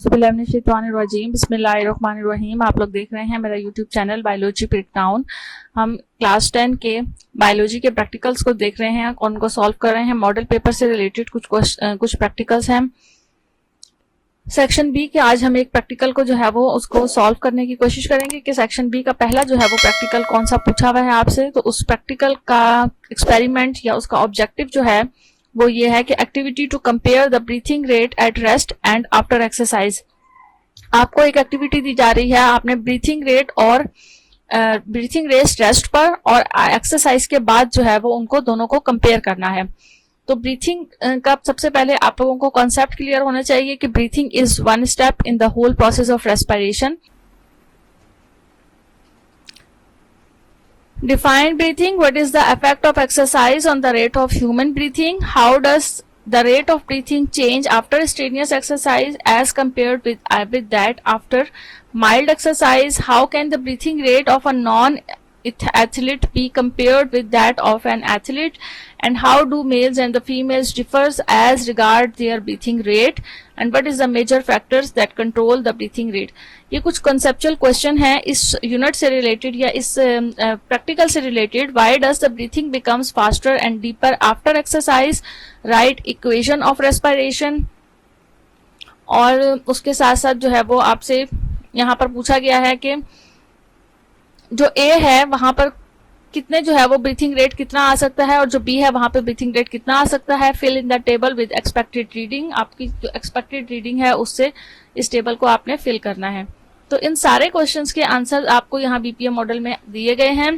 बिस्मिल्लाहिर्रहमानिर्रहीम। आप लोग देख रहे हैं मेरा यूट्यूब चैनल बायोलॉजी ब्रेकडाउन। हम क्लास 10 के बायोलॉजी के प्रैक्टिकल्स को देख रहे हैं, उनको सॉल्व कर रहे हैं। मॉडल पेपर से रिलेटेड कुछ प्रैक्टिकल्स हैं सेक्शन बी के। आज हम एक प्रैक्टिकल को जो है वो उसको सॉल्व करने की कोशिश करेंगे कि सेक्शन बी का पहला जो है वो प्रैक्टिकल कौन सा पूछा हुआ है आपसे। तो उस प्रैक्टिकल का एक्सपेरिमेंट या उसका ऑब्जेक्टिव जो है वो ये है कि activity to compare the breathing rate at rest and after exercise. आपको एक एक्टिविटी दी जा रही है, आपने ब्रीथिंग रेट और ब्रीथिंग रेट रेस्ट पर और एक्सरसाइज के बाद जो है वो उनको दोनों को कंपेयर करना है। तो ब्रीथिंग का सबसे पहले आप लोगों को कॉन्सेप्ट क्लियर होना चाहिए कि breathing is one step in the whole process of respiration. Define breathing. What is the effect of exercise on the rate of human breathing? How does the rate of breathing change after strenuous exercise as compared with that after mild exercise? How can the breathing rate of a non-athlete be compared with that of an athlete? And how do males and the females differs as regard their breathing rate? And what is the major factors that control the breathing rate? ये कुछ conceptual question है इस unit से related या इस practical से related. Why does the breathing becomes faster and deeper after exercise? Right equation of respiration. और उसके साथ साथ जो है वो आपसे यहाँ पर पूछा गया है कि जो ए है वहां पर कितने जो है वो ब्रीथिंग रेट कितना आ सकता है और जो बी है वहां पे ब्रीथिंग रेट कितना आ सकता है। Fill in the table with expected reading. आपकी जो एक्सपेक्टेड रीडिंग है उससे इस टेबल को आपने फिल करना है। तो इन सारे क्वेश्चंस के आंसर आपको यहाँ बीपीएम मॉडल में दिए गए हैं।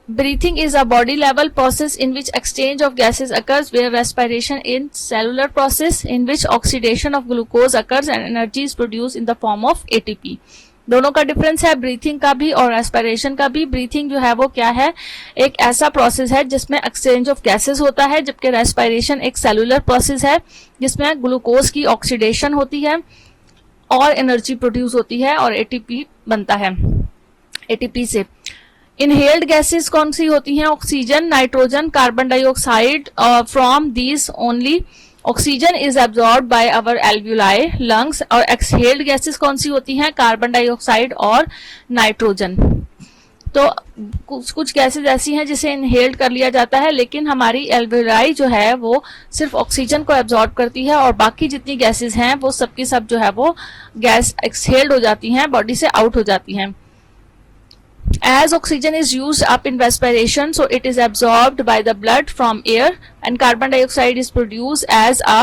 Breathing is a body level process in which exchange of gases occurs, where respiration is cellular process in which oxidation of glucose occurs and energy is produced in the form of ATP. दोनों का difference है breathing का भी और respiration का भी। Breathing जो है वो क्या है, एक ऐसा प्रोसेस है जिसमें एक्सचेंज ऑफ गैसेस होता है, जबकि रेस्पिरेशन एक सेलुलर प्रोसेस है जिसमें ग्लूकोज की ऑक्सीडेशन होती है और एनर्जी प्रोड्यूस होती है और एटीपी बनता है एटीपी से। इनहेल्ड गैसेस कौन सी होती हैं? Oxygen, nitrogen, carbon dioxide. From these only oxygen is absorb by our alveoli lungs. और एक्सहेल्ड गैसेस कौन सी होती हैं? कार्बन डाइऑक्साइड और नाइट्रोजन। तो कुछ गैसेस ऐसी हैं जिसे इनहेल्ड कर लिया जाता है, लेकिन हमारी एल्व्यूलाई जो है वो सिर्फ ऑक्सीजन को एब्जॉर्ब करती है और बाकी जितनी गैसेस हैं वो सबकी सब जो है वो गैस एक्सहेल्ड हो जाती हैं, बॉडी से आउट हो जाती हैं। As oxygen is used up in respiration, so it is absorbed by the blood from air, and carbon dioxide is produced as a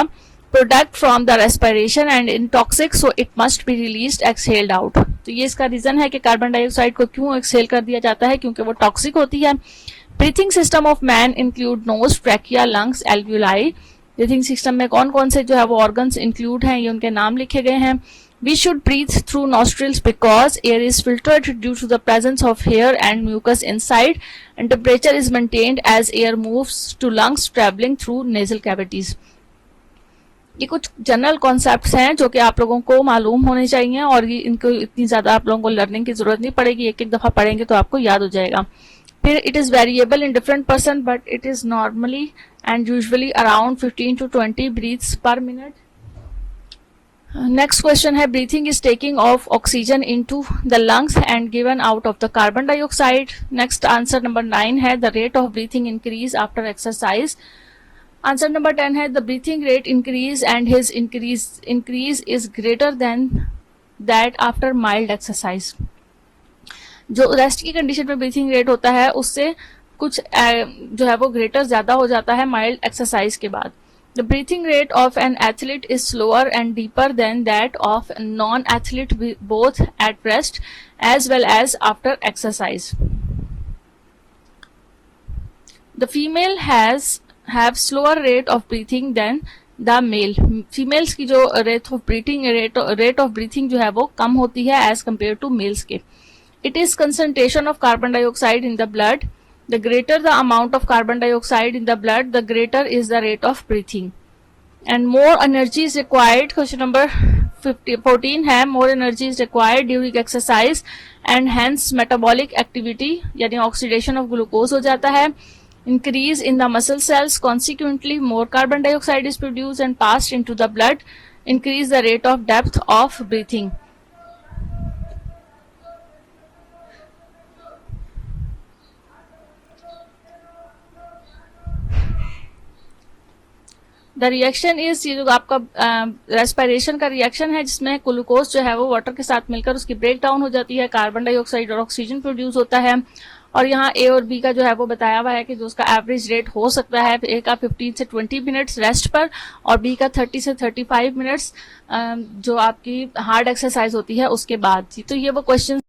product from the respiration and in toxic, so it must be released, exhaled out. तो ये इसका reason है कि carbon dioxide को क्यों exhale कर दिया जाता है, क्योंकि वो टॉक्सिक होती है। Breathing system of man include nose, trachea, lungs, alveoli. Breathing system में कौन कौन से जो है वो ऑर्गन्स इंक्लूड हैं, ये उनके नाम लिखे गए हैं। We should breathe through nostrils because air is filtered due to the presence of hair and mucus inside, and temperature is maintained as air moves to lungs traveling through nasal cavities. ये कुछ general concepts हैं जो कि आप लोगों को मालूम होने चाहिए और ये इनको इतनी ज्यादा आप लोगों को लर्निंग की जरूरत नहीं पड़ेगी, एक एक दफा पढ़ेंगे तो आपको याद हो जाएगा। फिर it is variable in different person but it is normally and usually around 15 to 20 breaths per minute. Next question है, breathing is taking of oxygen into the lungs and given out of the carbon dioxide. Next answer number 9 है, the rate of breathing increase after exercise. Answer number 10 है, the breathing rate increase and his increase is greater than that after mild exercise. जो rest की condition में breathing rate होता है उससे कुछ जो है वो ग्रेटर ज्यादा हो जाता है माइल्ड एक्सरसाइज के बाद। The breathing rate of an athlete is slower and deeper than that of a non-athlete, both at rest as well as after exercise. The female have slower rate of breathing than the male. Females की जो rate of breathing जो है वो कम होती है as compared to males के। It is concentration of carbon dioxide in the blood. The greater the amount of carbon dioxide in the blood, the greater is the rate of breathing. And more energy is required. Question number 14 है, more energy is required during exercise and hence metabolic activity यानी oxidation of glucose हो जाता है। Increase in the muscle cells, consequently more carbon dioxide is produced and passed into the blood increase the rate of depth of breathing. The reaction is, ये जो आपका respiration का reaction है जिसमें glucose जो है वो वाटर के साथ मिलकर उसकी ब्रेक डाउन हो जाती है, कार्बन डाइऑक्साइड और ऑक्सीजन प्रोड्यूस होता है। और यहाँ ए और बी का जो है वो बताया हुआ है कि जो उसका एवरेज रेट हो सकता है, ए का 15 से 20 मिनट्स रेस्ट पर और बी का 30 से 35 मिनट्स जो आपकी हार्ड एक्सरसाइज होती है उसके बाद। तो ये वो क्वेश्चन